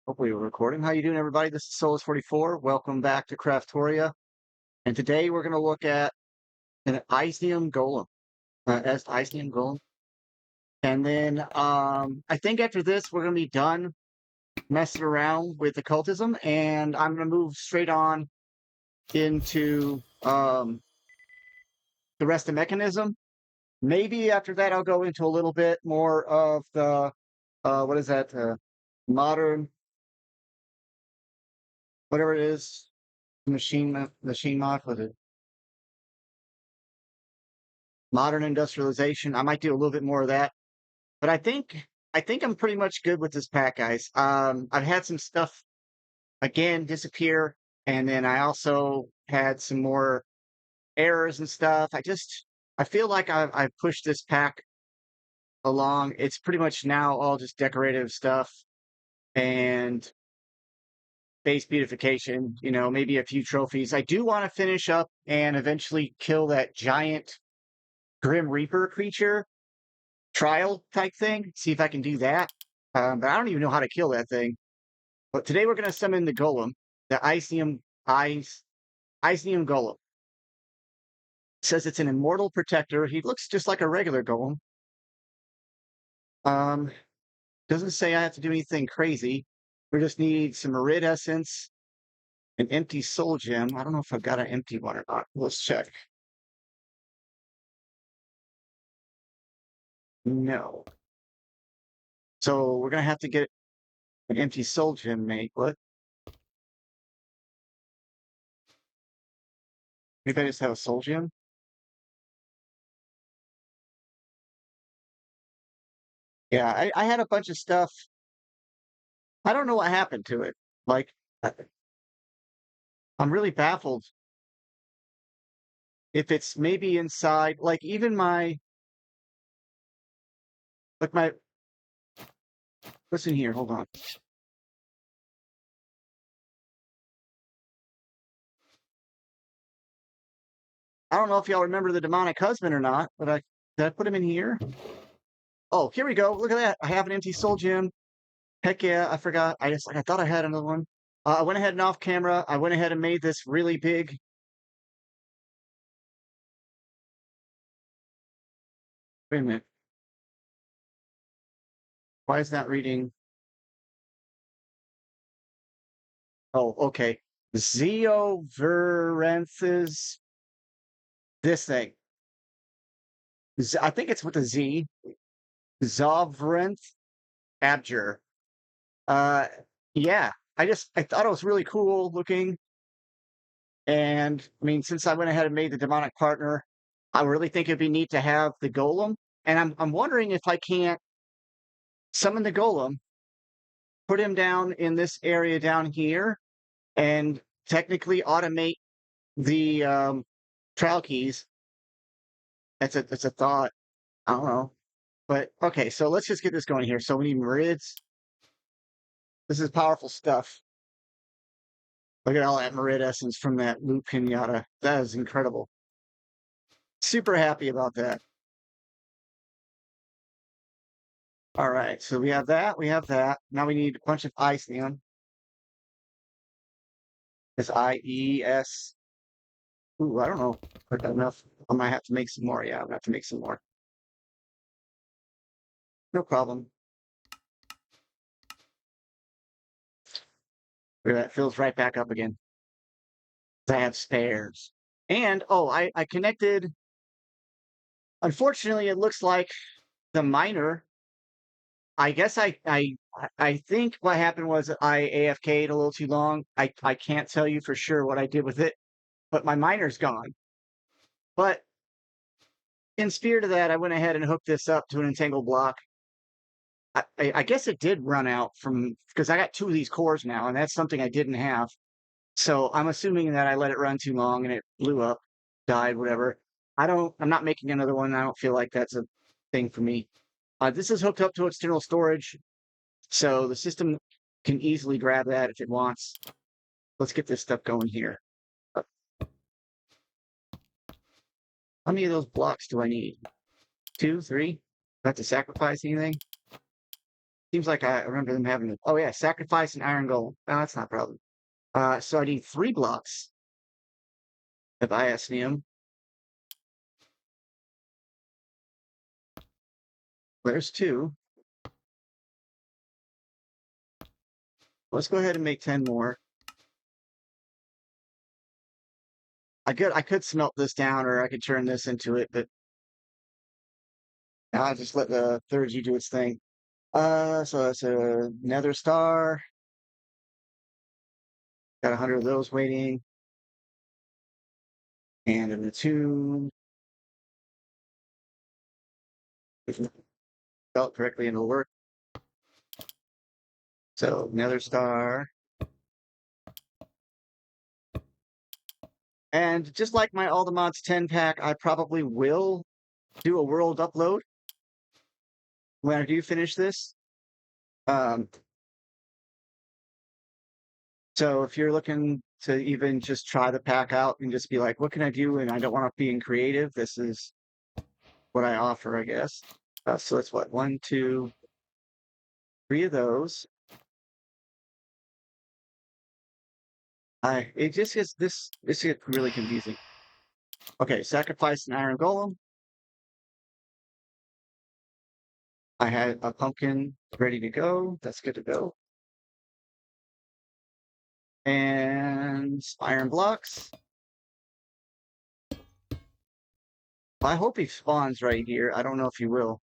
Hopefully we're recording. How you doing, everybody? This is Solus44. Welcome back to Craftoria. And today we're going to look at an Iesnium Golem. As Iesnium Golem. And then I think after this we're going to be done messing around with Occultism, and I'm going to move straight on into the rest of Mekanism. Maybe after that I'll go into a little bit more of the what is that? Modern, whatever it is, machine mod with it. Modern industrialization. I might do a little bit more of that, but I think I'm pretty much good with this pack, guys. I've had some stuff again disappear, and then I also had some more errors and stuff. I feel like I've pushed this pack along. It's pretty much now all just decorative stuff and base beautification. Maybe a few trophies. I do want to finish up and eventually kill that giant Grim Reaper creature trial type thing. See if I can do that. But I don't even know how to kill that thing. But today we're going to summon the Golem, the Iesnium Golem. It says it's an immortal protector. He looks just like a regular Golem. Um, doesn't say I have to do anything crazy. We just need some iridescence, an empty soul gem. I don't know if I've got an empty one or not. Let's check. No. So we're going to have to get an empty soul gem made. What? Maybe I just have a soul gem? Yeah, I had a bunch of stuff. I don't know what happened to it. Like, I'm really baffled if it's maybe inside, like even my, what's in here? Hold on. I don't know if y'all remember the demonic husband or not, but did I put him in here? Oh, here we go. Look at that. I have an empty soul gem. Heck yeah, I forgot. I thought I had another one. I went ahead and off camera. I went ahead and made this really big. Wait a minute. Why is that reading? Oh, okay. Zeoverences. This thing. I think it's with a Z. Zovrenth Abjur. Uh, yeah. I thought it was really cool looking. And I mean, since I went ahead and made the demonic partner, I really think it'd be neat to have the golem. And I'm wondering if I can't summon the golem, put him down in this area down here, and technically automate the trial keys. That's a thought. I don't know. But okay, so let's just get this going here. So we need Merids. This is powerful stuff. Look at all that Merid essence from that loot pinata. That is incredible. Super happy about that. All right, so we have that. We have that. Now we need a bunch of Iesnium. It's IES. Ooh, I don't know. Put that enough. I might have to make some more. Yeah, I'm gonna have to make some more. No problem. Look at that. Fills right back up again. I have spares. And oh, I connected. Unfortunately, it looks like the miner. I guess I think what happened was I AFK'd a little too long. I can't tell you for sure what I did with it, but my miner's gone. But in spirit of that, I went ahead and hooked this up to an entangled block. I guess it did run out from because I got two of these cores now, and that's something I didn't have. So I'm assuming that I let it run too long and it blew up, died, whatever. I'm not making another one. I don't feel like that's a thing for me. This is hooked up to external storage, so the system can easily grab that if it wants. Let's get this stuff going here. How many of those blocks do I need? 2, 3? Do I have to sacrifice anything? Seems like I remember them having it. Oh yeah, sacrifice an iron golem. No, that's not a problem. So I need 3 blocks of Iesnium. There's 2. Let's go ahead and make 10 more. I could smelt this down, or I could turn this into it, but I'll just let the third G do its thing. So that's a nether star. Got 100 of those waiting. And in the 2, if it felt correctly, and it'll work. So nether star. And just like my All the Mods 10 pack, I probably will do a world upload when I do finish this. So if you're looking to even just try the pack out and just be like, what can I do? And I don't want to be creative, this is what I offer, I guess. So it's what, 1, 2, 3 of those. It just gets this gets really confusing. Okay, sacrifice an iron golem. I had a pumpkin ready to go. That's good to go. And iron blocks. I hope he spawns right here. I don't know if he will.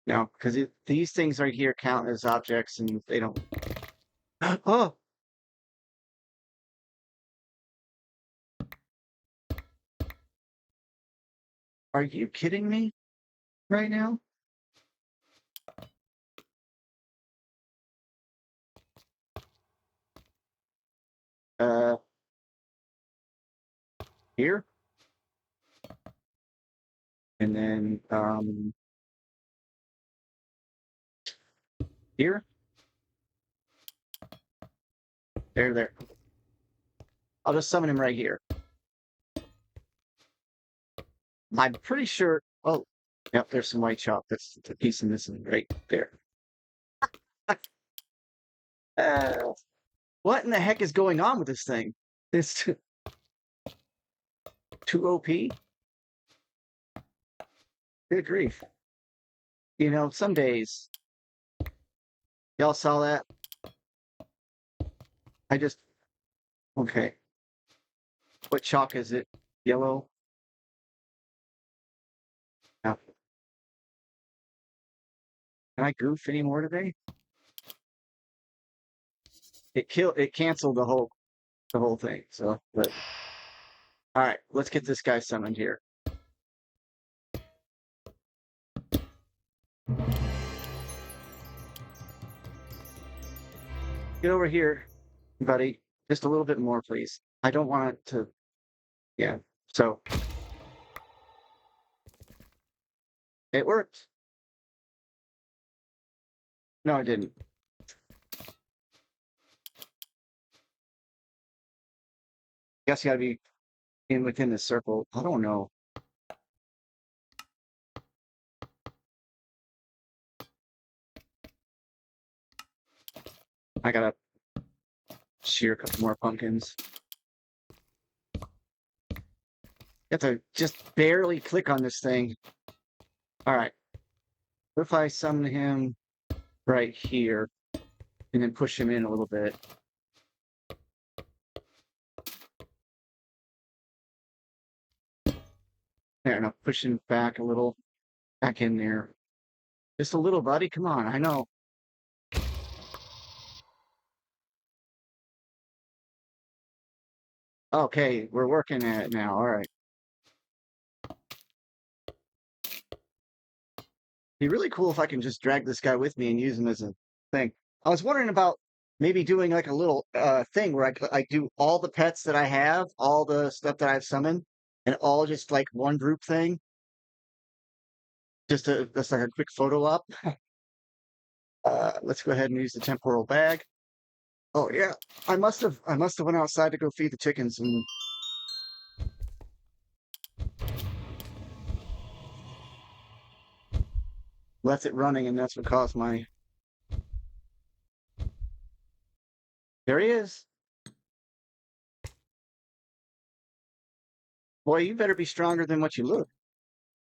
No, because these things right here count as objects, and they don't. Oh! Are you kidding me right now? Here. And then, here. There. I'll just summon him right here. I'm pretty sure. Oh, yep, there's some white chalk. That's the piece of missing right there. What in the heck is going on with this thing? It's too OP? Good grief. You know, some days. Y'all saw that? Okay. What chalk is it? Yellow? No. Can I goof anymore today? It canceled the whole thing, so but alright, let's get this guy summoned here. Get over here, buddy. Just a little bit more, please. I don't want it to. Yeah, so. It worked. No, it didn't. Guess you gotta be within the circle. I don't know. I gotta shear a couple more pumpkins. You have to just barely click on this thing. Alright. What if I summon him right here and then push him in a little bit? There, now push him back a little. Back in there. Just a little, buddy. Come on, I know. Okay, we're working at it now. All right. Be really cool if I can just drag this guy with me and use him as a thing. I was wondering about maybe doing like a little thing where I do all the pets that I have, all the stuff that I've summoned, and all just like one group thing. Just that's like a quick photo op. Let's go ahead and use the temporal bag. Oh yeah, I must have went outside to go feed the chickens and. left it running, and that's what caused my... There he is. Boy, you better be stronger than what you look.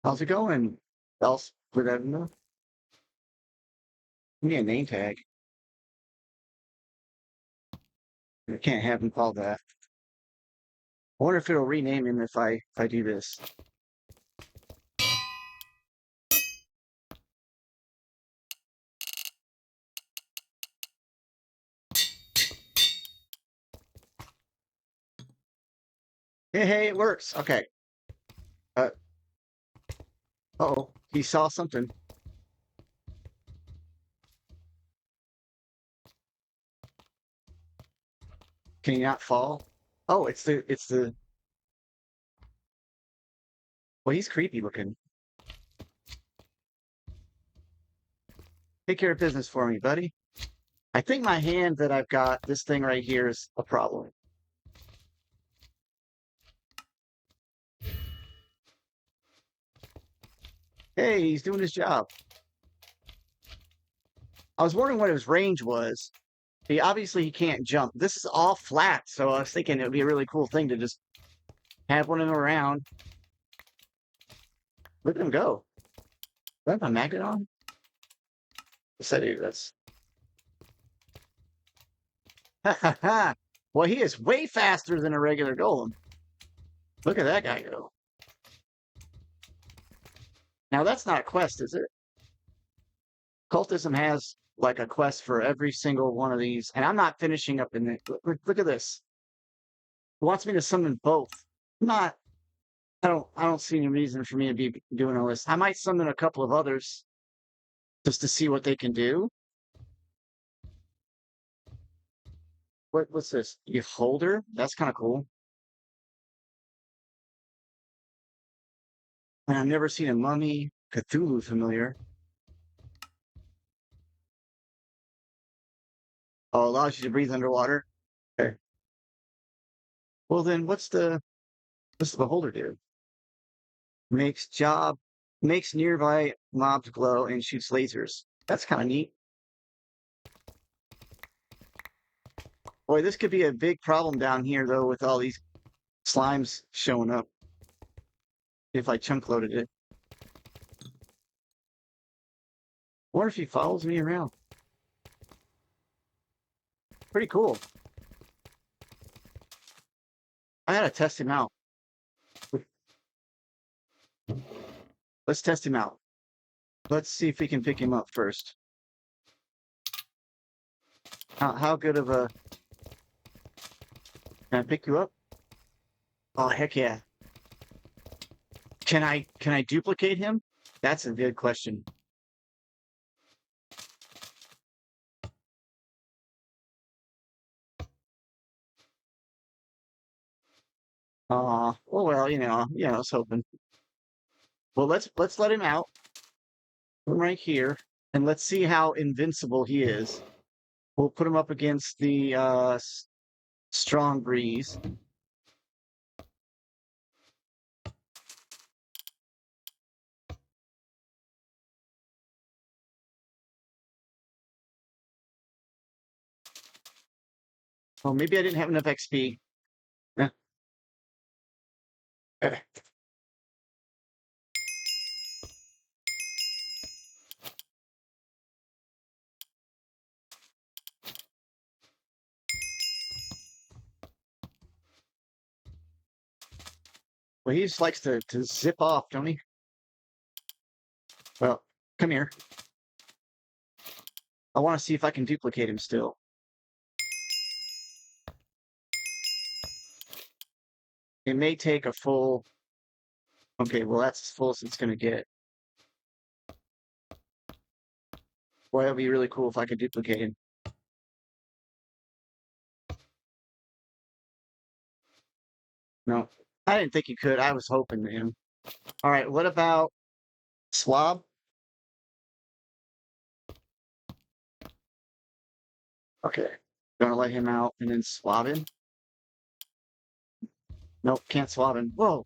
How's it going? Else, whatever. Give me a name tag. I can't have him called that. I wonder if it'll rename him if I do this. Hey, it works. Okay. Uh-oh, he saw something. Can he not fall? Oh, it's the. Well, he's creepy looking. Take care of business for me, buddy. I think my hand that I've got, this thing right here, is a problem. Hey, he's doing his job. I was wondering what his range was. Obviously he can't jump. This is all flat, so I was thinking it would be a really cool thing to just have one of them around. Look at him go. Do I have my magnet on? Yes, I do. That's... Ha ha ha! Well, he is way faster than a regular golem. Look at that guy go. Now, that's not a quest, is it? Occultism has, like, a quest for every single one of these, and I'm not finishing up in it. Look at this. It wants me to summon both. I'm not... I don't see any reason for me to be doing all this. I might summon a couple of others just to see what they can do. What's this? You holder? That's kind of cool. And I've never seen a mummy Cthulhu familiar. Oh, allows you to breathe underwater. Okay. Well, then what's the beholder do? Makes nearby mobs glow and shoots lasers. That's kind of neat. Boy, this could be a big problem down here, though, with all these slimes showing up. If I chunk loaded it. Or if he follows me around. Pretty cool. I gotta test him out. Let's test him out. Let's see if we can pick him up first. How good of a... Can I pick you up? Oh, heck yeah. Can I duplicate him? That's a good question. Oh, well, I was hoping. Well, let's let him out from right here, and let's see how invincible he is. We'll put him up against the strong breeze. Oh, maybe I didn't have enough XP. Yeah. Well, he just likes to zip off, don't he? Well, come here. I want to see if I can duplicate him still. It may take a full... Okay, well, that's as full as it's going to get. Boy, that would be really cool if I could duplicate him. No, I didn't think you could. I was hoping to him. All right, what about Swab? Okay, gonna let him out and then swab him. Nope, can't swab him. Whoa.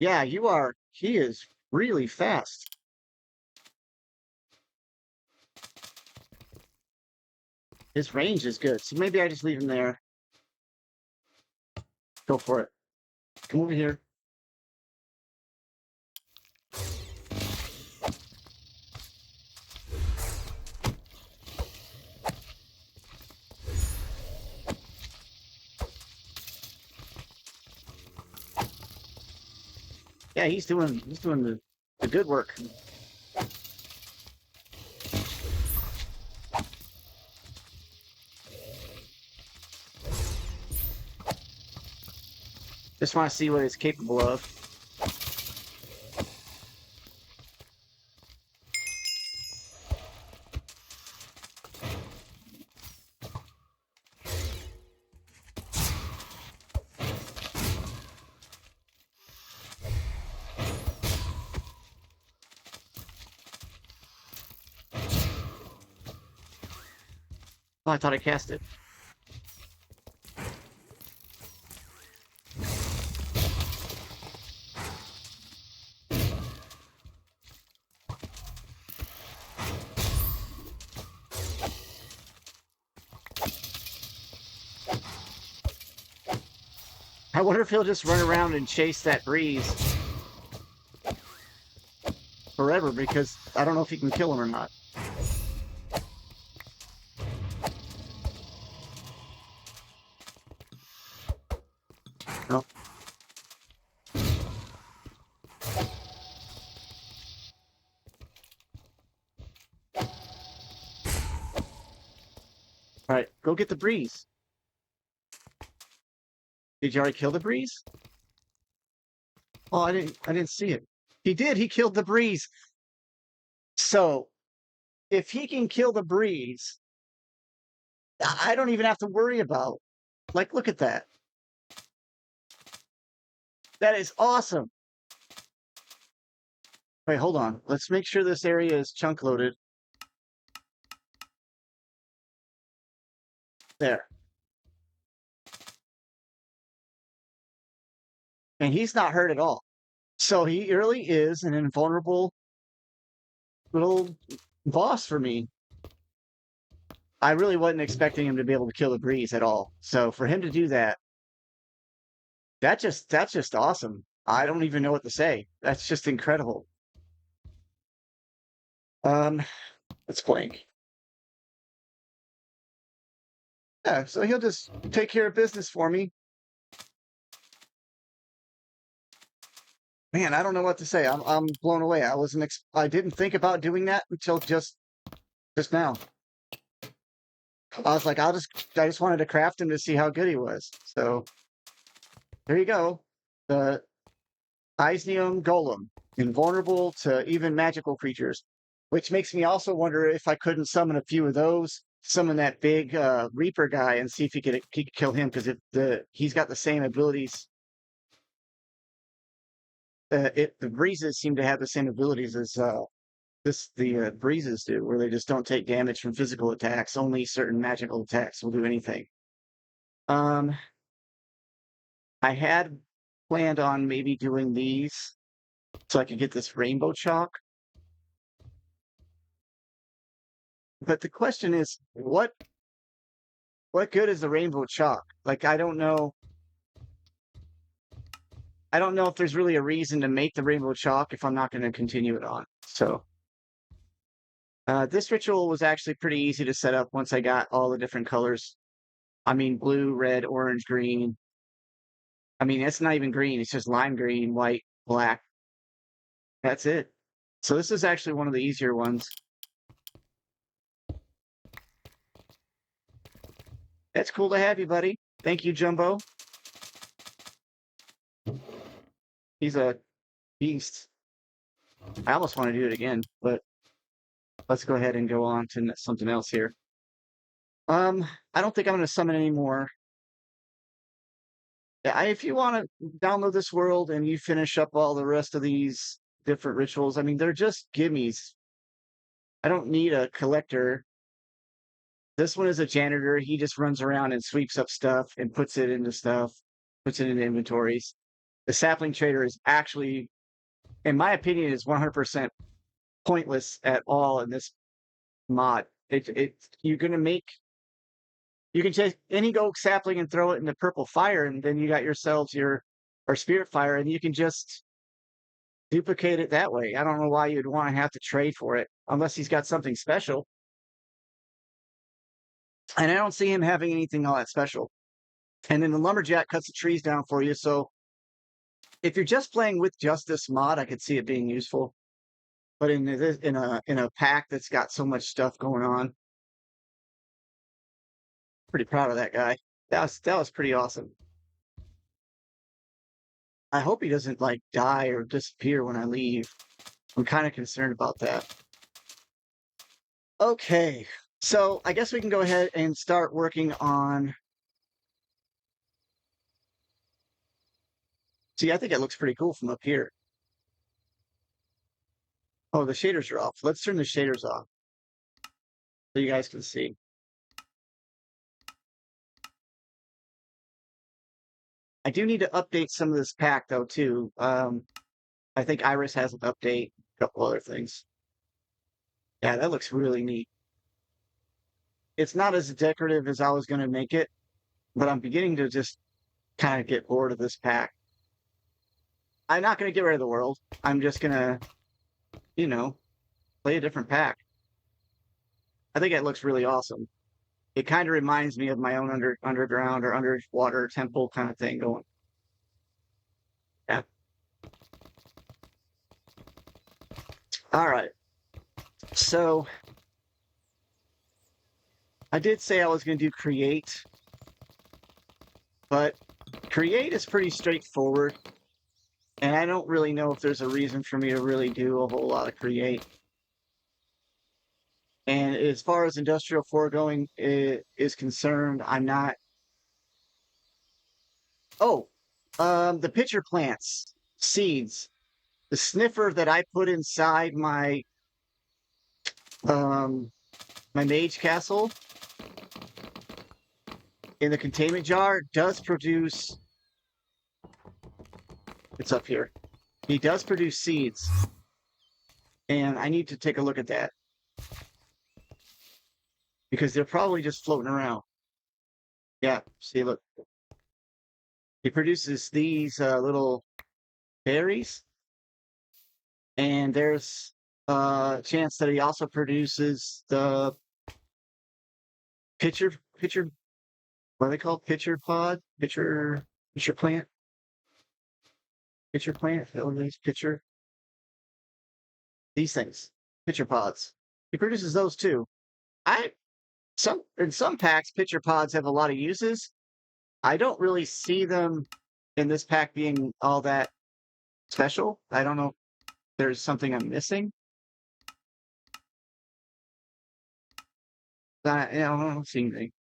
Yeah, you are. He is really fast. His range is good, so maybe I just leave him there. Go for it. Come over here. Yeah, he's doing the good work. Just want to see what it's capable of. Oh, I thought I cast it. I wonder if he'll just run around and chase that breeze forever, because I don't know if he can kill him or not. No. All right, go get the breeze. Did you already kill the breeze? Oh, I didn't see it. He did. He killed the breeze. So, if he can kill the breeze, I don't even have to worry about. Like, look at that. That is awesome. Wait, hold on. Let's make sure this area is chunk loaded. There. And he's not hurt at all. So he really is an invulnerable little boss for me. I really wasn't expecting him to be able to kill the breeze at all. So for him to do that, that's just awesome. I don't even know what to say. That's just incredible. Let's blank. Yeah, so he'll just take care of business for me. Man, I don't know what to say. I'm blown away. I didn't think about doing that until just now. I was like, I just wanted to craft him to see how good he was. So there you go. The Iesnium Golem, invulnerable to even magical creatures, which makes me also wonder if I couldn't summon a few of those, summon that big Reaper guy, and see if he could kill him, because he's got the same abilities. The breezes seem to have the same abilities as the breezes do, where they just don't take damage from physical attacks. Only certain magical attacks will do anything. I had planned on maybe doing these so I could get this rainbow chalk. But the question is, what good is the rainbow chalk? Like, I don't know. I don't know if there's really a reason to make the rainbow chalk if I'm not going to continue it on. So this ritual was actually pretty easy to set up once I got all the different colors. I mean, blue, red, orange, green. I mean, it's not even green. It's just lime green, white, black. That's it. So this is actually one of the easier ones. That's cool to have you, buddy. Thank you, Jumbo. He's a beast. I almost want to do it again, but let's go ahead and go on to something else here. I don't think I'm going to summon anymore. Yeah, if you want to download this world and you finish up all the rest of these different rituals, I mean, they're just gimmies. I don't need a collector. This one is a janitor. He just runs around and sweeps up stuff and puts it into stuff, puts it into inventories. The sapling trader is actually, in my opinion, is 100% pointless at all in this mod. You're going to make You can take any oak sapling and throw it in the purple fire, and then you got yourselves your or spirit fire, and you can just duplicate it that way. I don't know why you'd want to have to trade for it unless he's got something special. And I don't see him having anything all that special. And then the lumberjack cuts the trees down for you. So if you're just playing with just this mod, I could see it being useful. But in a pack that's got so much stuff going on, pretty proud of that guy. That was pretty awesome. I hope he doesn't like die or disappear when I leave. I'm kind of concerned about that. Okay, so I guess we can go ahead and start working on. See, I think it looks pretty cool from up here. Oh, the shaders are off. Let's turn the shaders off so you guys can see. I do need to update some of this pack though too. I think Iris has an update, a couple other things. Yeah, that looks really neat. It's not as decorative as I was going to make it, but I'm beginning to just kind of get bored of this pack. I'm not going to get rid of the world. I'm just going to, play a different pack. I think it looks really awesome. It kind of reminds me of my own underground or underwater temple kind of thing going. Yeah. All right. So I did say I was going to do create, but create is pretty straightforward. And I don't really know if there's a reason for me to really do a whole lot of create. And as far as industrial foregoing is concerned, I'm not. Oh, the pitcher plants, seeds, the sniffer that I put inside my my mage castle in the containment jar does produce. It's up here. He does produce seeds, and I need to take a look at that because they're probably just floating around. Yeah, see, look. He produces these little berries, and there's a chance that he also produces the pitcher. What are they called? Pitcher plant. Pitcher plant. Pitcher. These things, pitcher pods. He produces those too. In some packs, pitcher pods have a lot of uses. I don't really see them in this pack being all that special. I don't know if there's something I'm missing. I don't see anything.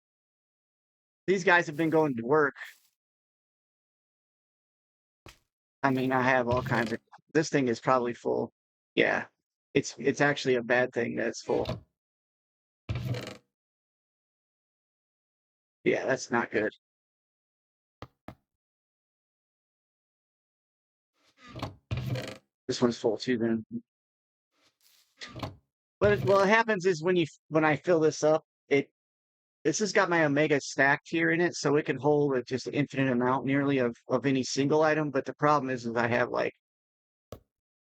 These guys have been going to work. I mean, I have all kinds of. This thing is probably full. Yeah, it's actually a bad thing that it's full. Yeah, that's not good. This one's full too. Then, but what happens is when I fill this up, this has got my Omega stacked here in it, so it can hold just an infinite amount nearly of any single item. But the problem is I have like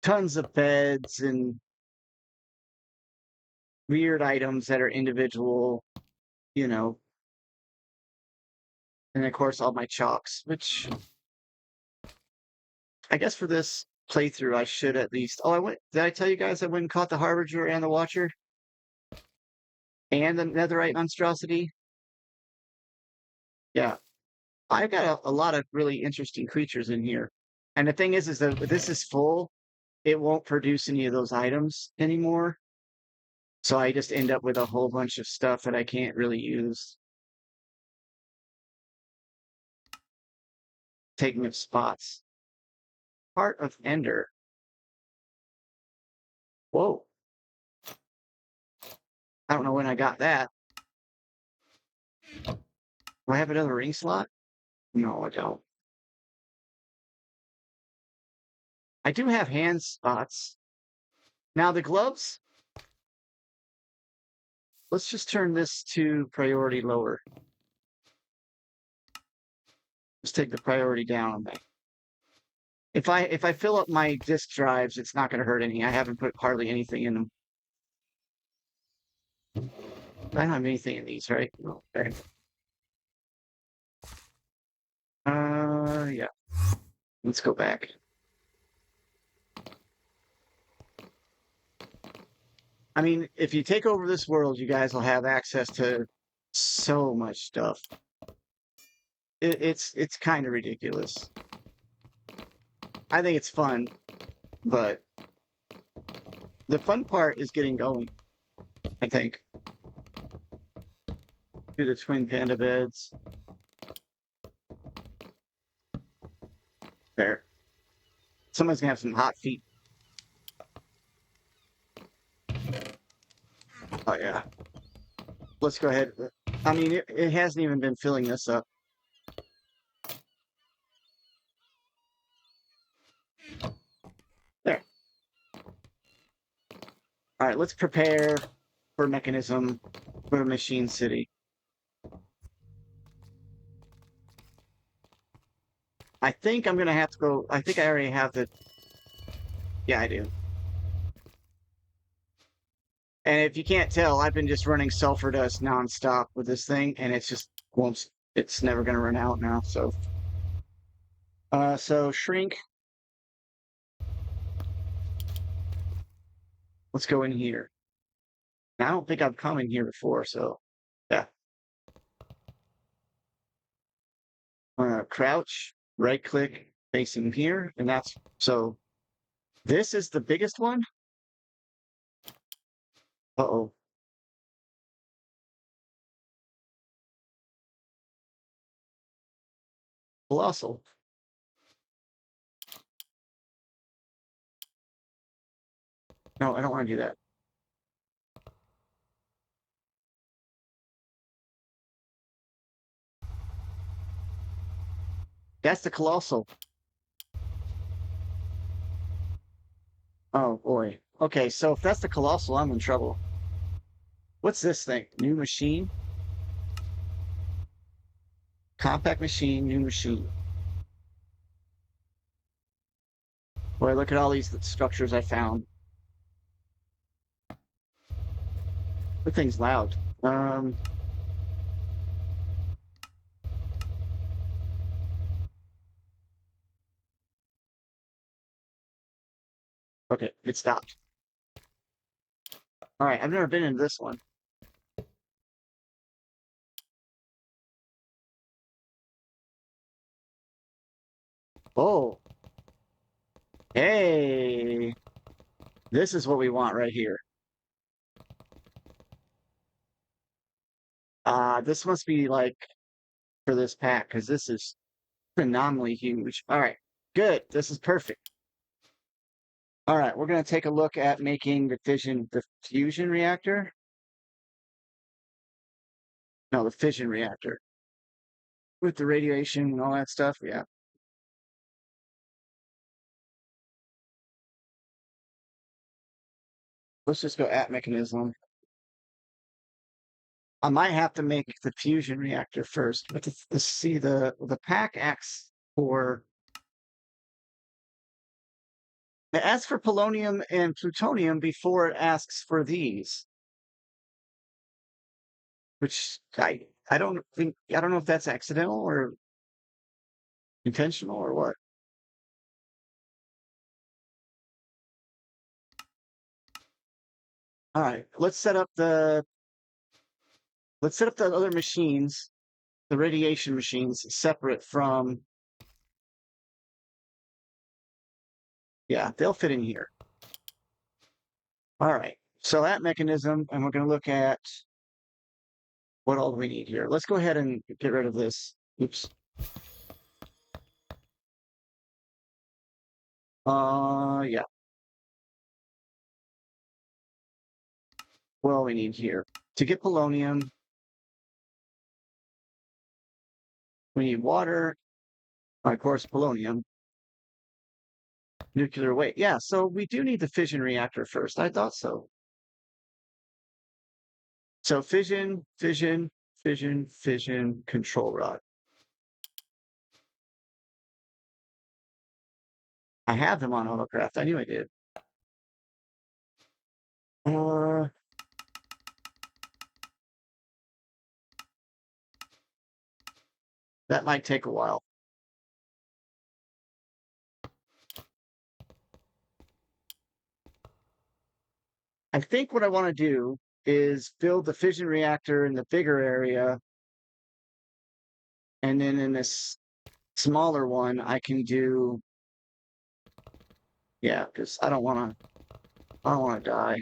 tons of beds and weird items that are individual, and of course all my chalks, which I guess for this playthrough I should at least. Oh, did I tell you guys I went and caught the Harbinger and the Watcher? And the Netherite monstrosity? Yeah. I've got a lot of really interesting creatures in here. And the thing is that if this is full, it won't produce any of those items anymore. So I just end up with a whole bunch of stuff that I can't really use. Taking up spots. Heart of Ender. Whoa. I don't know when I got that. Do I have another ring slot? No, I don't. I do have hand spots. Now the gloves. Let's just turn this to priority lower. Let's take the priority down on that. If I fill up my disk drives, it's not going to hurt any. I haven't put hardly anything in them. I don't have anything in these, right? Okay. Yeah. Let's go back. I mean, if you take over this world, you guys will have access to so much stuff. It's kind of ridiculous. I think it's fun, but the fun part is getting going, I think. Do the twin panda beds. There. Someone's gonna have some hot feet. Oh yeah. Let's go ahead. I mean, it hasn't even been filling this up. There. All right, let's prepare for Mekanism for Machine City. I think I'm gonna have to go. I think I already have the. Yeah, I do. And if you can't tell, I've been just running sulfur dust nonstop with this thing, and it's just won't. It's never gonna run out now. So shrink. Let's go in here. Now, I don't think I've come in here before, so yeah. Crouch, right click, facing here, and that's so. This is the biggest one. Uh-oh. Colossal. No, I don't want to do that. That's the colossal. Oh boy. Okay, so if that's the colossal, I'm in trouble. What's this thing? New machine? Compact machine, new machine. Boy, look at all these structures I found. The thing's loud. Okay, it stopped. All right, I've never been in this one. Oh, hey, this is what we want right here. This must be like for this pack because this is phenomenally huge. All right, good. This is perfect. All right, we're going to take a look at making the fusion reactor. No, the fission reactor with the radiation and all that stuff. Yeah. Let's just go at mechanism. I might have to make the fusion reactor first, but to see the pack acts for it asks for polonium and plutonium before it asks for these, which I don't know if that's accidental or intentional or what. All right, let's set up the other machines, the radiation machines, separate from. Yeah, they'll fit in here. All right, so that mechanism, and we're going to look at what all do we need here. Let's go ahead and get rid of this. Oops. Yeah. What all we need here to get polonium. We need water, of course, polonium, nuclear weight. Yeah, so we do need the fission reactor first. I thought so. So fission, fission, fission, fission, control rod. I have them on autocraft. I knew I did. That might take a while. I think what I want to do is build the fission reactor in the bigger area. And then in this smaller one, I can do, yeah, because I don't want to die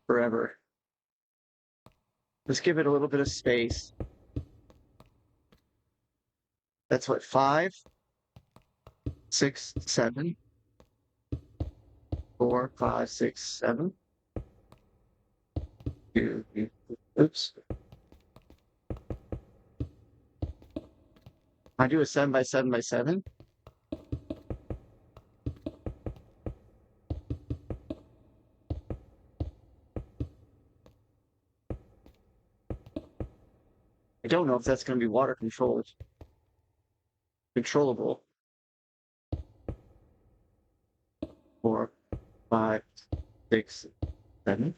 forever. Let's give it a little bit of space. That's what, 5, 6, 7, 4, 5, 6, 7. Oops. I do a 7 by 7 by 7. I don't know if that's going to be water controllable. 4, 5, 6, 7.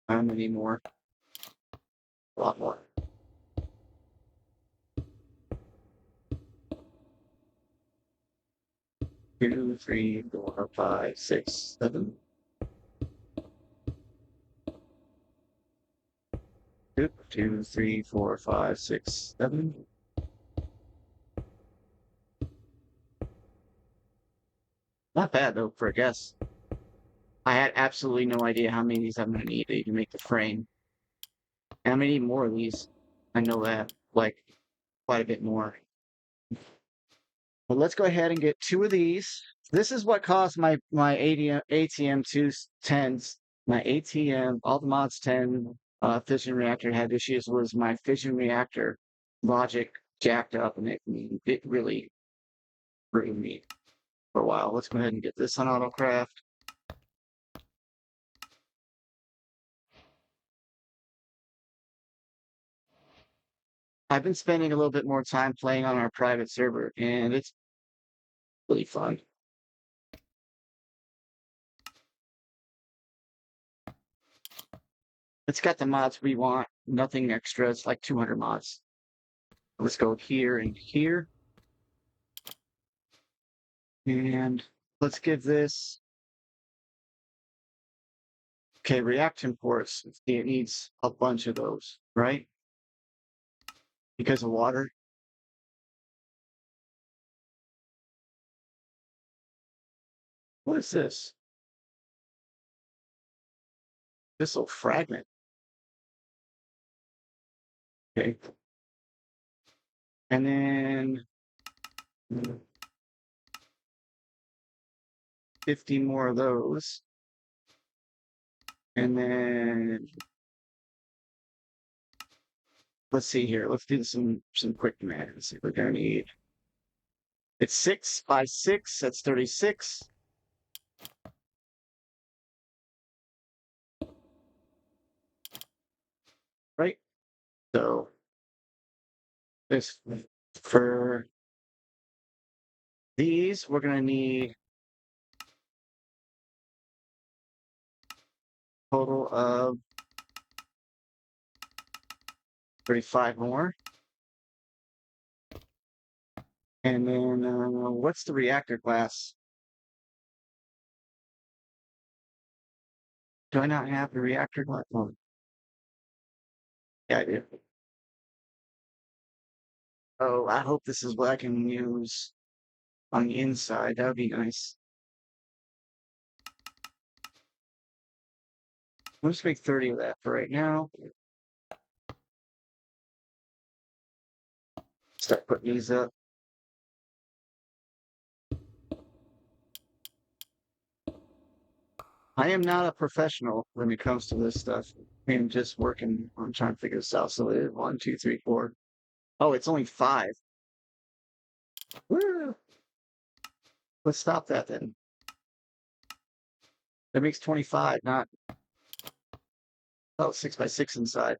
How many more? A lot more. Two, 3, 4, 5, 6, 7. 2, 3, 4, 5, 6, 7. Not bad though for a guess. I had absolutely no idea how many of these I'm going to need to even make the frame. And I'm going to need more of these. I know that, like, quite a bit more. But let's go ahead and get 2 of these. This is what caused my ATM 210s, my ATM, all the mods 10 fission reactor had issues was my fission reactor logic jacked up, and it really ruined me for a while. Let's go ahead and get this on autocraft. I've been spending a little bit more time playing on our private server, and it's really fun. It's got the mods we want, nothing extra. It's like 200 mods. Let's go here and here. And let's give this. Okay, reaction ports. See, it needs a bunch of those, right? Because of water. What is this? This will fragment. Okay. And then 50 more of those. And then let's see here. Let's do some quick commands. We're gonna need. It's 6 by 6. That's 36. Right. So this for these, we're gonna need total of 35 more. And then what's the reactor class? Do I not have the reactor class? Oh, yeah, I do. Oh, I hope this is what I can use on the inside. That would be nice. Let's make 30 of that for right now. Start putting these up. I am not a professional when it comes to this stuff. I'm just working on trying to figure this out. So it is 1, 2, 3, 4. Oh, it's only 5. Woo! Let's stop that then. That makes 25, not Oh, 6x6 inside.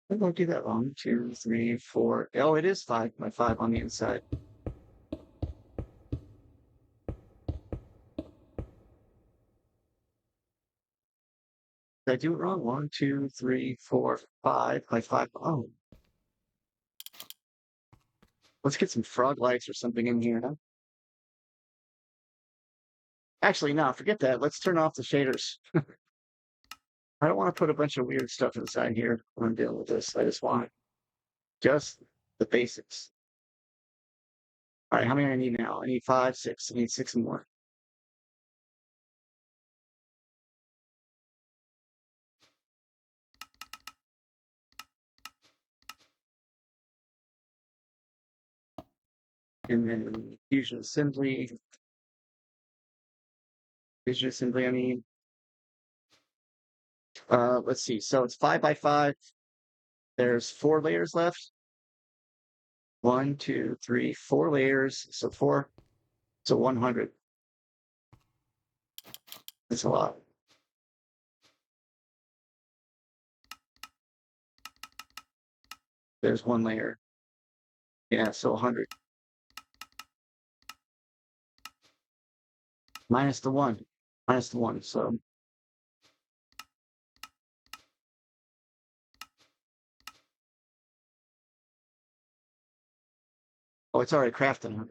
I won't do that wrong. 2, 3, 4. Oh, it is 5x5 on the inside. Did I do it wrong? 1, 2, 3, 4, 5x5. Oh, let's get some frog lights or something in here. Huh? Actually, no, forget that. Let's turn off the shaders. I don't want to put a bunch of weird stuff inside here when I'm dealing with this. I just want just the basics. All right, how many do I need now? I need 5, 6. I need 6 more. And then Fusion Assembly. Fusion Assembly, I mean. Let's see. So it's 5x5. There's 4 layers left. 1, 2, 3, 4 layers. So 4. So 100. That's a lot. There's 1 layer. Yeah, so 100. Minus the 1. Minus the 1. So oh, it's already crafted.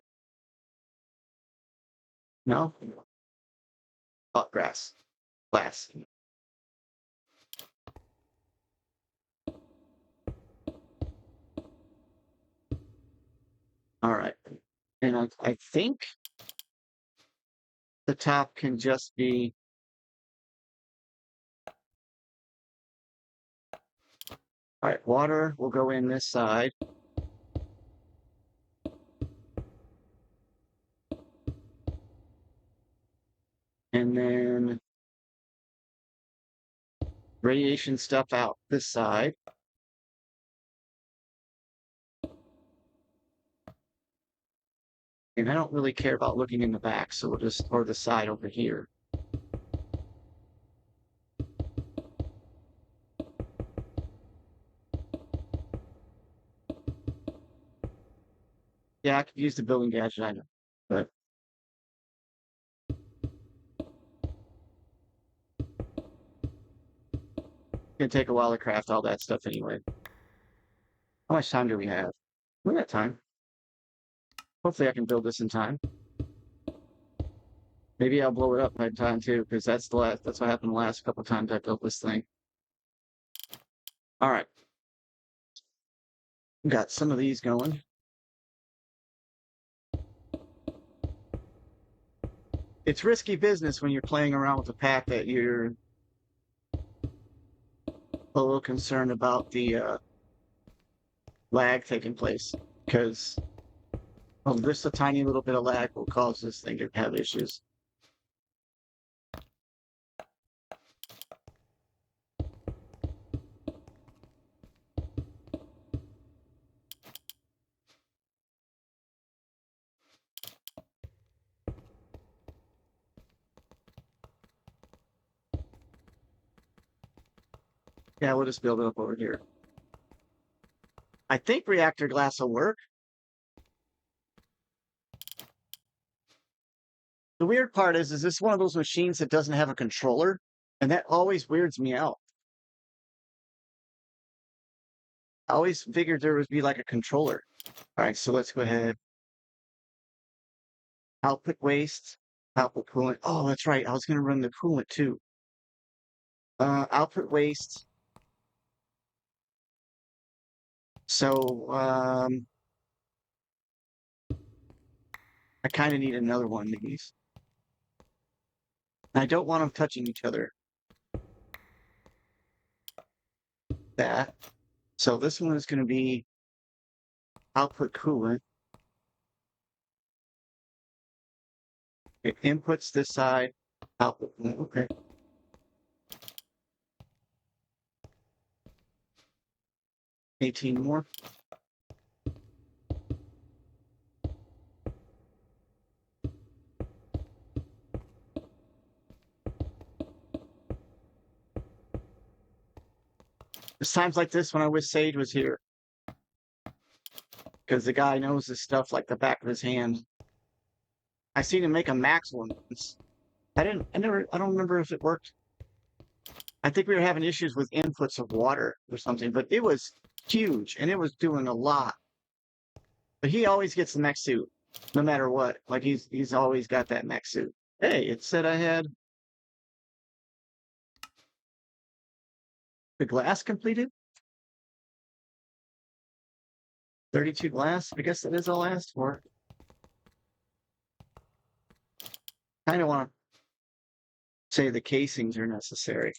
No? Oh, grass. Glass. All right. And I think the top can just be all right, water will go in this side. And then radiation stuff out this side. And I don't really care about looking in the back, so we'll just, or the side over here. Yeah, I could use the building gadget, I know. But it's gonna take a while to craft all that stuff anyway. How much time do we have? We got time. Hopefully I can build this in time. Maybe I'll blow it up by time too, because that's what happened the last couple of times I built this thing. All right. Got some of these going. It's risky business when you're playing around with a pack that you're a little concerned about the lag taking place, because just a tiny little bit of lag will cause this thing to have issues. Yeah, we'll just build it up over here. I think reactor glass will work. The weird part is this one of those machines that doesn't have a controller? And that always weirds me out. I always figured there would be like a controller. All right, so let's go ahead. Output waste, output coolant. Oh, that's right. I was going to run the coolant too. Output waste. So I kind of need another one of these. I don't want them touching each other. That. So this one is going to be output coolant. It inputs this side, output. Okay. $18 more. There's times like this when I wish Sage was here. Because the guy knows his stuff like the back of his hand. I seen him make a max one once. I don't remember if it worked. I think we were having issues with inputs of water or something, but it was huge and it was doing a lot. But he always gets the mech suit, no matter what. Like he's always got that mech suit. Hey, it said I had the glass completed. 32 glass. I guess that is all I asked for. Kind of want to say the casings are necessary.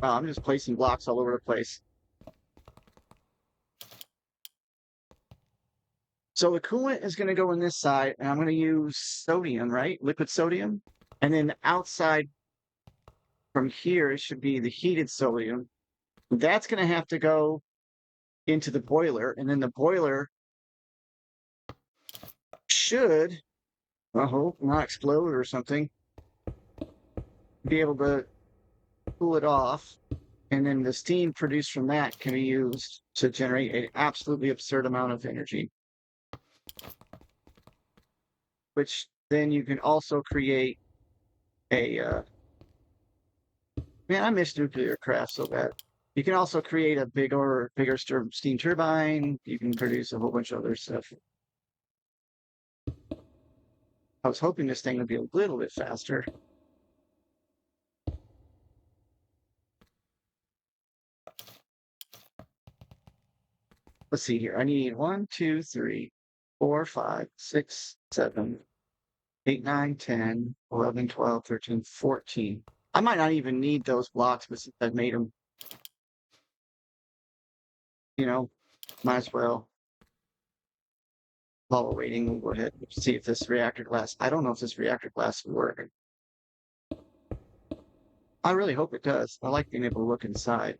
Wow, I'm just placing blocks all over the place. So the coolant is going to go in this side, and I'm going to use sodium, right? Liquid sodium. And then outside from here, it should be the heated sodium. That's going to have to go into the boiler, and then the boiler should, I hope, not explode or something, be able to cool it off. And then the steam produced from that can be used to generate an absolutely absurd amount of energy. Which then you can also create a, man, I miss nuclear craft so bad. You can also create a bigger steam turbine. You can produce a whole bunch of other stuff. I was hoping this thing would be a little bit faster. Let's see here. I need 1, 2, 3, 4, 5, 6, 7, 8, 9, 10, 11, 12, 13, 14. I might not even need those blocks, but since I've made them, might as well. While we're waiting, we'll go ahead and see if this reactor glass, I don't know if this reactor glass will work. I really hope it does. I like being able to look inside.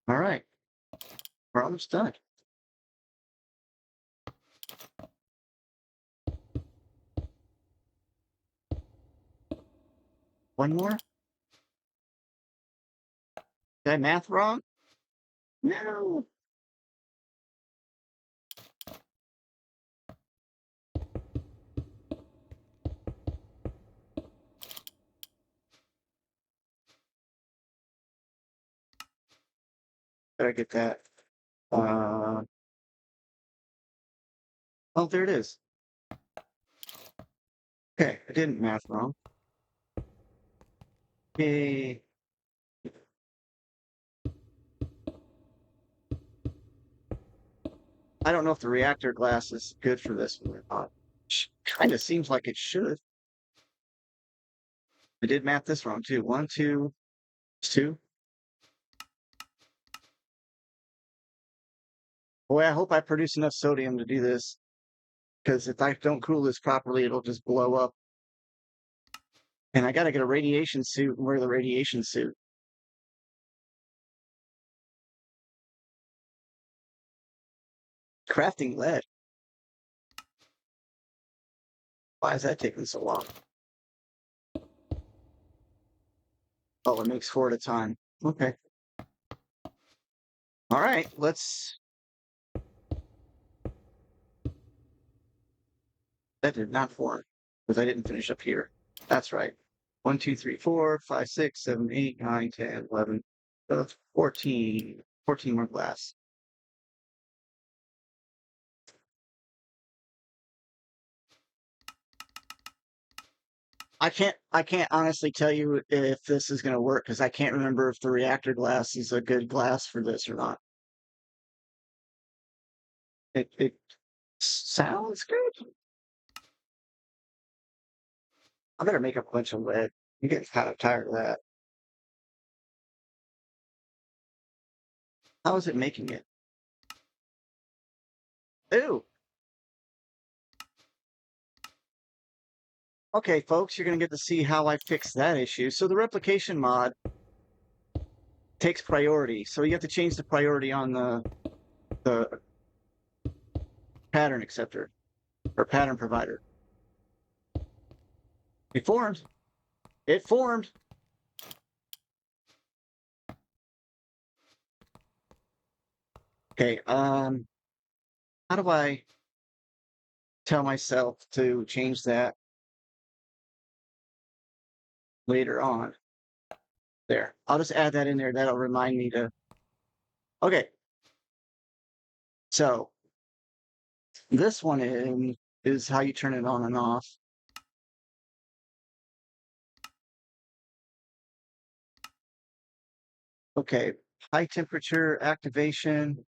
All right. We're almost done. One more? Did I math wrong? No. Better get that. Oh, there it is. Okay, I didn't math wrong. Yay. I don't know if the reactor glass is good for this one or not. Kind of seems like it should. I did math this wrong too. 1, 2, 2. Boy, I hope I produce enough sodium to do this. Because if I don't cool this properly, it'll just blow up. And I got to get a radiation suit and wear the radiation suit. Crafting lead. Why is that taking so long? Oh, it makes 4 at a time. Okay. All right, let's. That did not form because I didn't finish up here. That's right. 1, 2, 3, 4, 5, 6, 7, 8, 9, 10, 11, 12, 14. 14 more glass. I can't honestly tell you if this is going to work because I can't remember if the reactor glass is a good glass for this or not. It sounds good. I better make a bunch of lead. I'm getting kind of tired of that. How is it making it? Ooh. Okay, folks, you're going to get to see how I fix that issue. So the replication mod takes priority. So you have to change the priority on the pattern acceptor or pattern provider. It formed. It formed. Okay, how do I tell myself to change that later on? There. I'll just add that in there. That'll remind me to. Okay. So this one is how you turn it on and off. Okay. High temperature activation.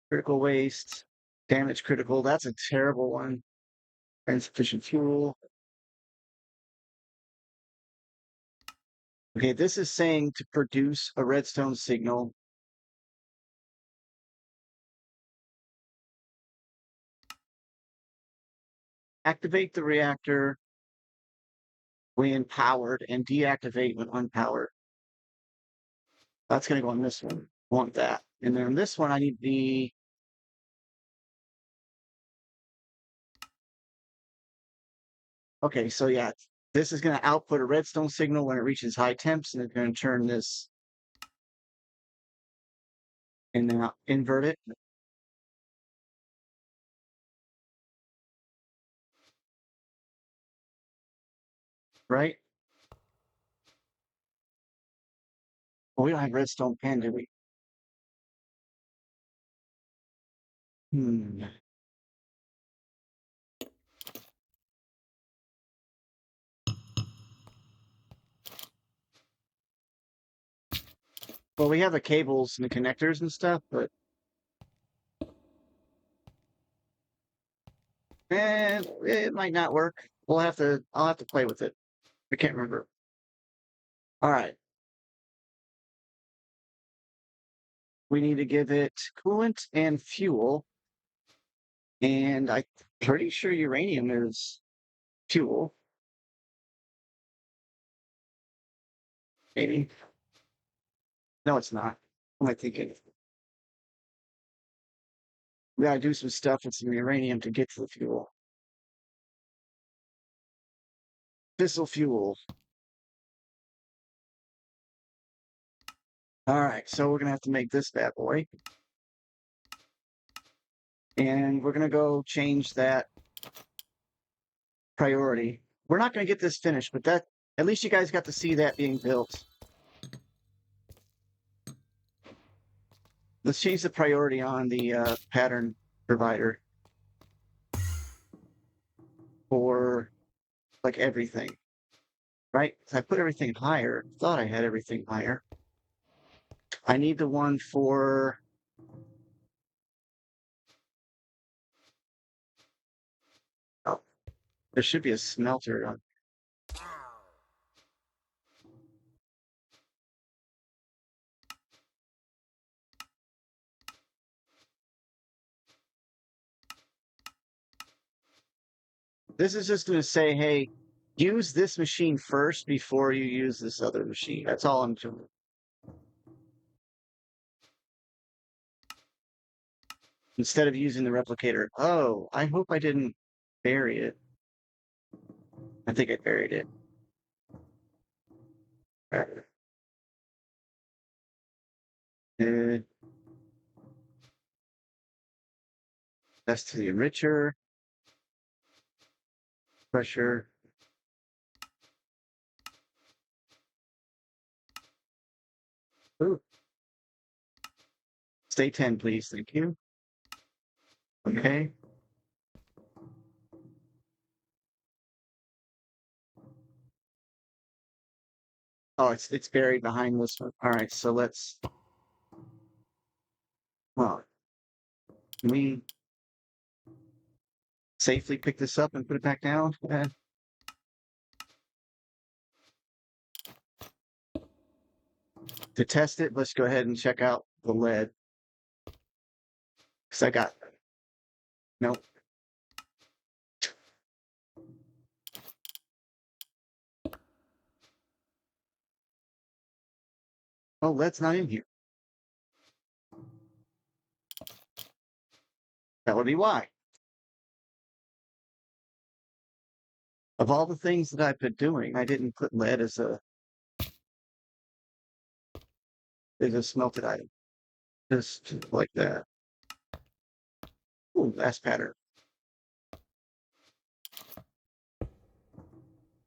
Critical waste. Damage critical. That's a terrible one. Insufficient fuel. Okay, this is saying to produce a redstone signal. Activate the reactor when powered and deactivate when unpowered. That's going to go on this one. I want that. And then this one, I need the. Okay, so yeah, this is going to output a redstone signal when it reaches high temps, and it's going to turn this and then I'll invert it. Right? Well, we don't have redstone pen, do we? Hmm. Well, we have the cables and the connectors and stuff, but it might not work. I'll have to play with it. I can't remember. All right. We need to give it coolant and fuel. And I'm pretty sure uranium is fuel. Maybe. No, it's not. What am I thinking? We gotta do some stuff with some uranium to get to the fuel. Fissile fuel. All right, so we're gonna have to make this bad boy. And we're gonna go change that priority. We're not gonna get this finished, but that at least you guys got to see that being built. Let's change the priority on the pattern provider for like everything, right? So I put everything higher. Thought I had everything higher. I need the one for. Oh, there should be a smelter on. This is just going to say, hey, use this machine first before you use this other machine. That's all I'm doing. Instead of using the replicator. Oh, I hope I didn't bury it. I think I buried it. Uh, that's to the enricher. Pressure. Ooh. Stay 10, please. Thank you. Okay. Oh, it's buried behind this one. All right, so let's. Well, can we safely pick this up and put it back down? To test it, let's go ahead and check out the lead. Because I got... Nope. Oh, lead's not in here. That would be why. Of all the things that I've been doing, I didn't put lead as a smelted item. Just like that. Ooh, last pattern.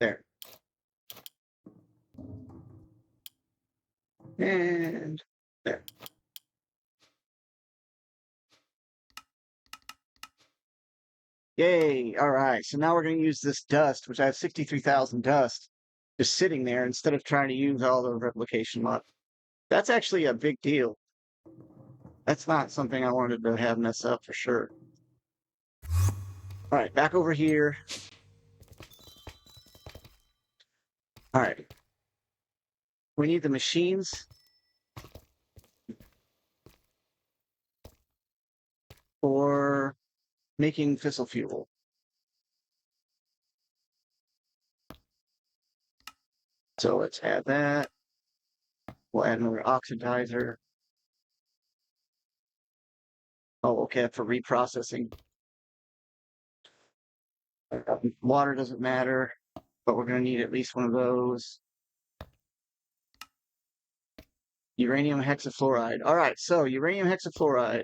There. And there. Yay. All right. So now we're going to use this dust, which I have 63,000 dust, just sitting there instead of trying to use all the replication mod. That's actually a big deal. That's not something I wanted to have mess up for sure. All right. Back over here. All right. We need the machines for making fissile fuel. So let's add that. We'll add another oxidizer. Oh, okay, for reprocessing. Water doesn't matter, but we're going to need at least one of those. Uranium hexafluoride. All right, so uranium hexafluoride.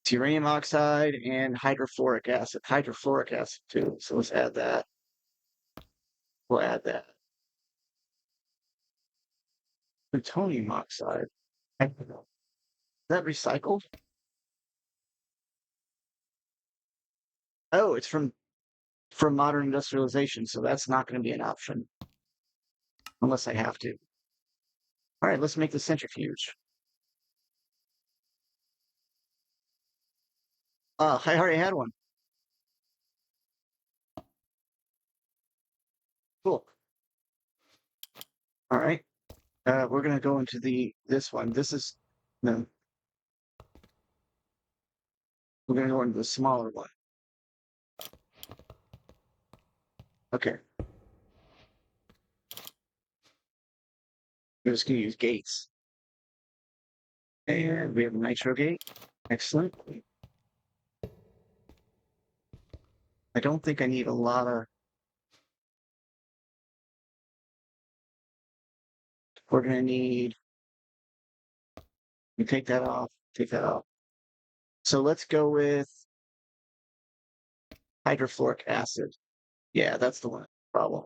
It's uranium oxide and hydrofluoric acid. Hydrofluoric acid, too. So let's add that. We'll add that. Plutonium oxide. Is that recycled? Oh, it's from modern industrialization, so that's not going to be an option. Unless I have to. All right, let's make the centrifuge. I already had one. Cool. All right. We're gonna go into this one. This is no. We're gonna go into the smaller one. Okay. We're just gonna use gates. And we have a nitro gate. Excellent. I don't think I need a lot of. We're gonna need. We take that off. Take that off. So let's go with hydrofluoric acid. Yeah, that's the one problem.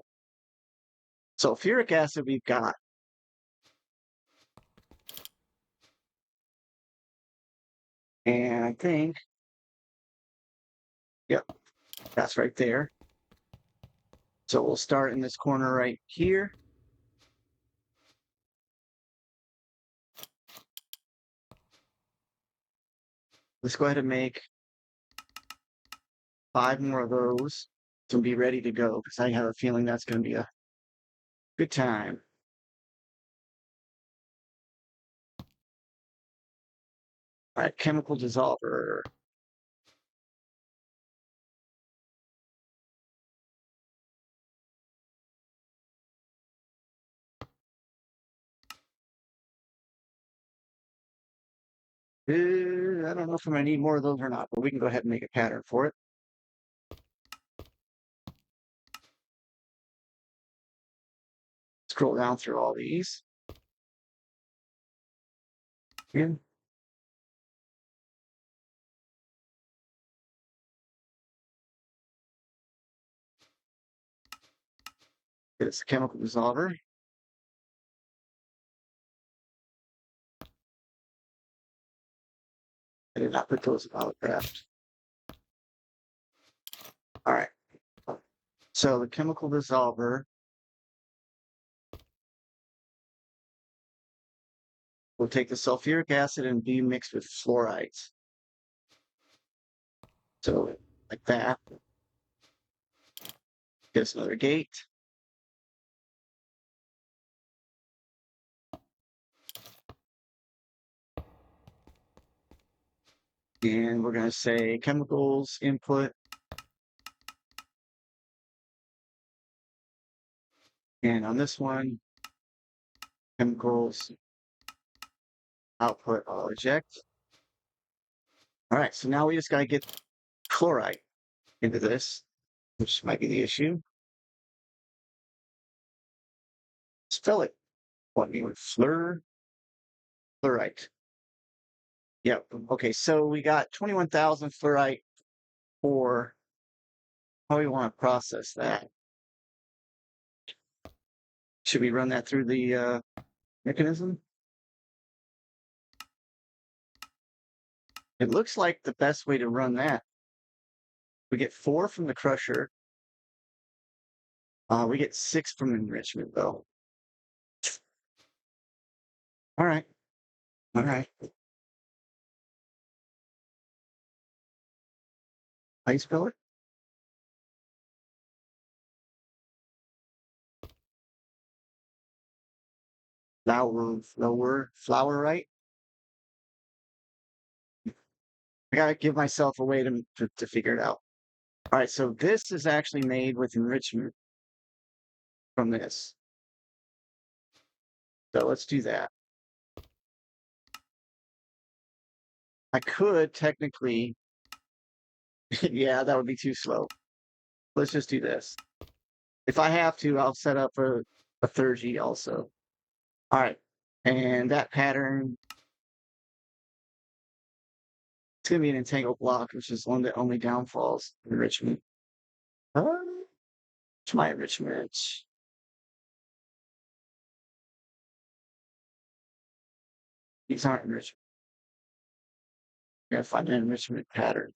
Sulfuric acid we've got. And I think, yep, that's right there. So we'll start in this corner right here. Let's go ahead and make 5 more of those to be ready to go, because I have a feeling that's going to be a good time. All right, chemical dissolver. I don't know if I'm going to need more of those or not, but we can go ahead and make a pattern for it. Scroll down through all these. Again. It's a chemical dissolver. I did not put those in autocraft. All right. So the chemical dissolver will take the sulfuric acid and be mixed with fluorides. So like that. Get us another gate. And we're going to say chemicals input. And on this one, chemicals output, I'll eject. All right, so now we just got to get chloride into this, which might be the issue. Spell it. What me with fluorite. Yep. Okay, so we got 21,000 fluorite for how we want to process that. Should we run that through the mechanism? It looks like the best way to run that. We get 4 from the crusher. We get 6 from enrichment, though. All right. All right. How you spell it? Flowerite. I gotta give myself a way to figure it out. All right, so this is actually made with enrichment from this. So let's do that. I could technically, yeah, that would be too slow. Let's just do this. If I have to, I'll set up a third G also. All right, and that pattern, it's gonna be an entangled block, which is one that only downfalls enrichment. It's my enrichment. These aren't enrichment. I gotta find an enrichment pattern.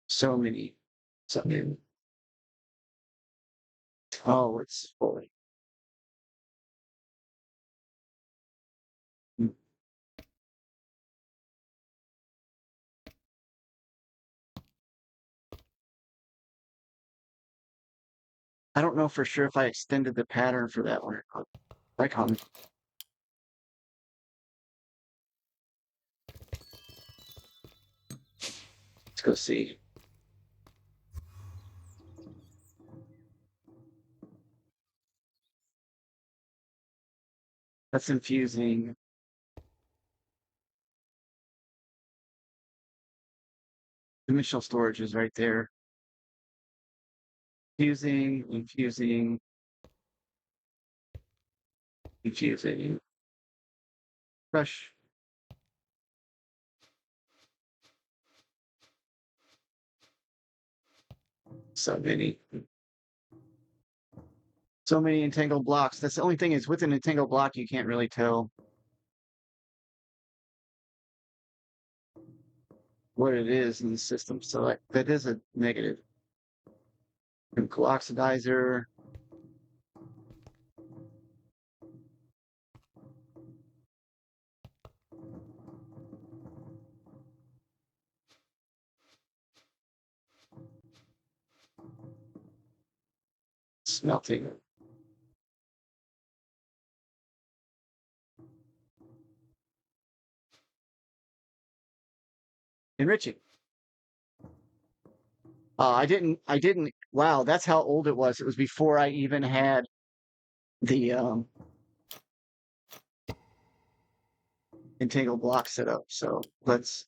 So many. Oh, it's fully. I don't know for sure if I extended the pattern for that one. Like on. Let's go see. That's infusing. Dimensional storage is right there. Infusing. Crush. So many. So many entangled blocks. That's the only thing is with an entangled block, you can't really tell what it is in the system. So that is a negative. Chemical oxidizer. Smelting. Enriching. I didn't, wow, that's how old it was. It was before I even had the entangled block set up. So let's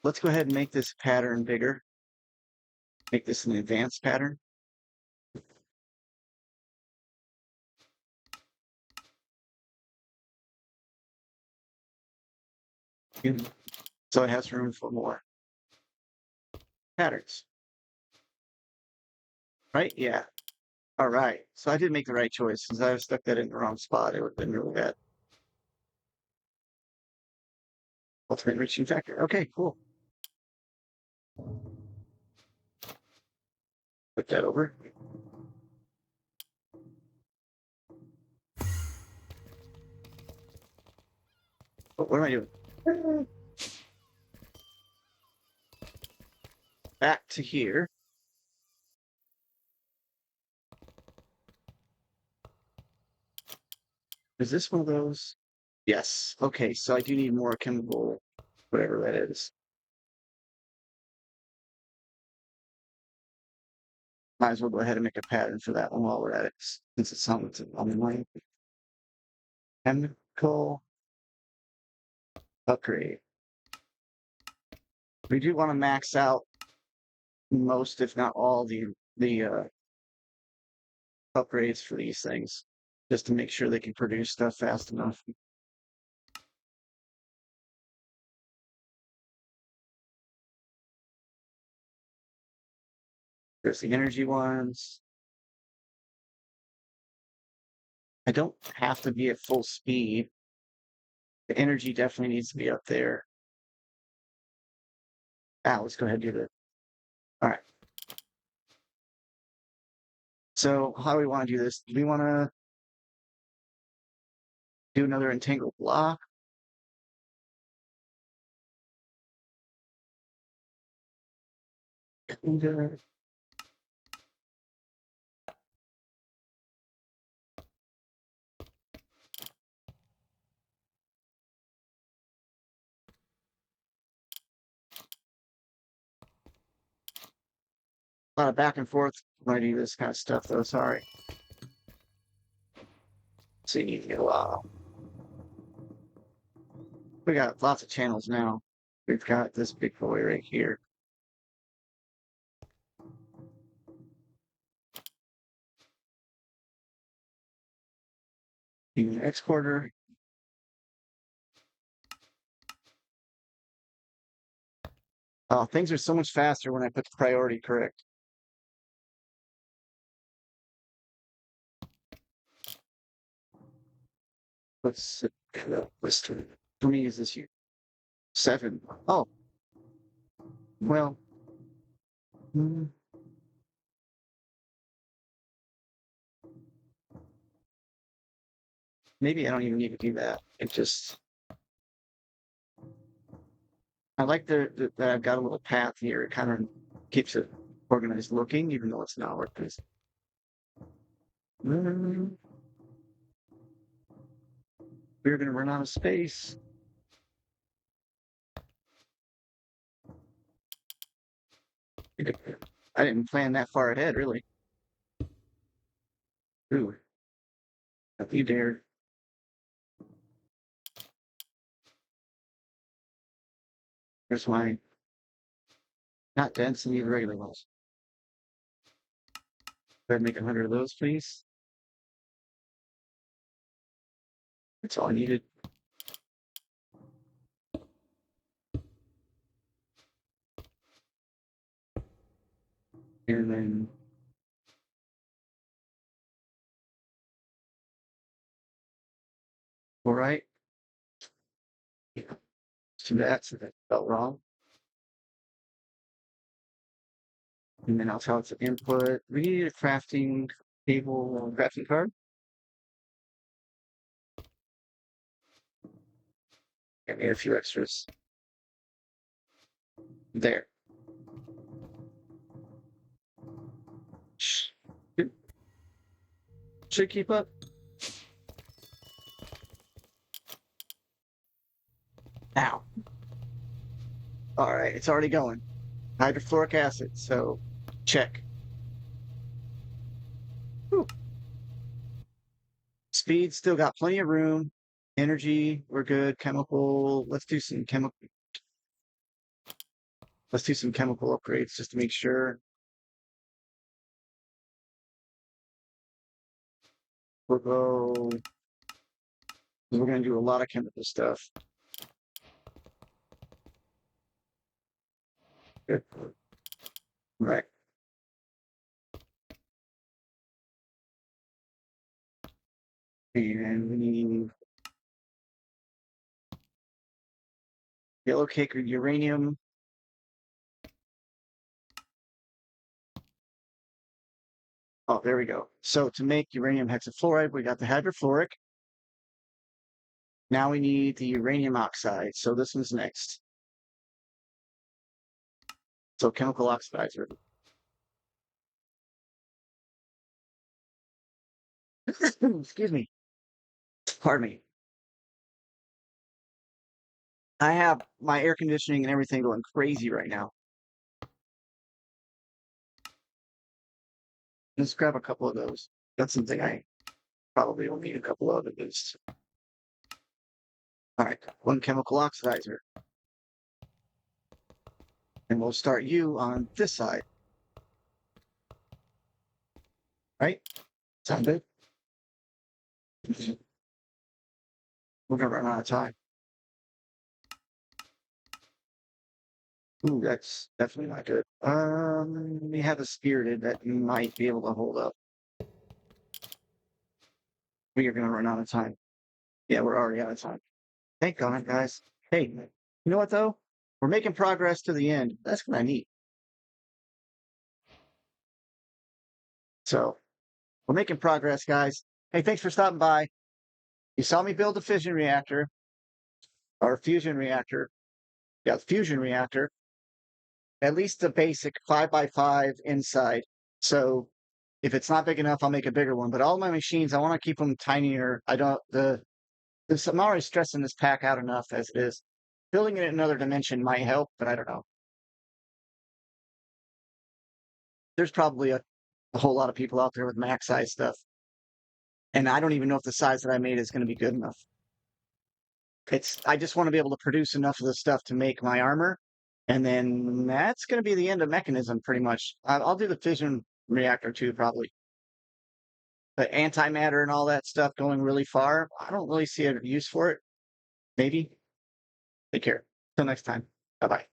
go ahead and make this pattern bigger. Make this an advanced pattern. So it has room for more patterns. Right? Yeah. All right. So I did make the right choice. Since I stuck that in the wrong spot, it would have been really bad. Ultimate enriching factor. Okay, cool. Put that over. Oh, what am I doing? Back to here. Is this one of those? Yes. Okay, so I do need more chemical, whatever that is. Might as well go ahead and make a pattern for that one while we're at it, since it's on the line. Chemical upgrade. We do want to max out most, if not all, the upgrades for these things, just to make sure they can produce stuff fast enough. There's the energy ones. I don't have to be at full speed. The energy definitely needs to be up there. Let's go ahead and do that. All right. So how do we want to do this? Do we want to do another entangled block? A lot of back and forth when I do this kind of stuff, though. Sorry. So you need to get a lot. We got lots of channels now. We've got this big boy right here. The exporter. Oh, things are so much faster when I put the priority correct. What's for me is this year? 7. Oh, well. Maybe I don't even need to do that. It just I like that I've got a little path here. It kind of keeps it organized looking, even though it's not organized. We're going to run out of space. I didn't plan that far ahead, really. Ooh, if you dare. There's my not dense and even regular ones. Go ahead and make 100 of those, please. That's all I needed. And then all right. So that felt wrong. And then I'll tell it to input. We need a crafting table, crafting card. I made a few extras. There. Should keep up. Ow. All right, it's already going. Hydrofluoric acid, so check. Whew. Speed, still got plenty of room. Energy, we're good. Chemical, let's do some chemical. Let's do some chemical upgrades just to make sure. We're going to do a lot of chemical stuff. Good. Right. And we need yellow cake or uranium. Oh, there we go. So to make uranium hexafluoride, we got the hydrofluoric. Now we need the uranium oxide. So this one's next. So chemical oxidizer. Excuse me. Pardon me. I have my air conditioning and everything going crazy right now. Let's grab a couple of those. That's something I probably will need a couple of at least. All right, one chemical oxidizer. And we'll start you on this side. Right? Sound good? We're gonna run out of time. Ooh, that's definitely not good. We have a spirited that might be able to hold up. We are gonna run out of time. Yeah, we're already out of time. Thank God, guys. Hey, you know what though? We're making progress to the end. That's kind of neat. So we're making progress, guys. Hey, thanks for stopping by. You saw me build a fission reactor or fusion reactor. Yeah, fusion reactor. At least the basic 5x5 inside. So if it's not big enough, I'll make a bigger one. But all my machines, I want to keep them tinier. I don't I'm already stressing this pack out enough as it is. Building it in another dimension might help, but I don't know. There's probably a whole lot of people out there with max size stuff. And I don't even know if the size that I made is going to be good enough. I just want to be able to produce enough of the stuff to make my armor. And then that's going to be the end of Mekanism pretty much. I'll do the fission reactor too, probably. But antimatter and all that stuff going really far, I don't really see a use for it. Maybe. Take care. Till next time. Bye bye.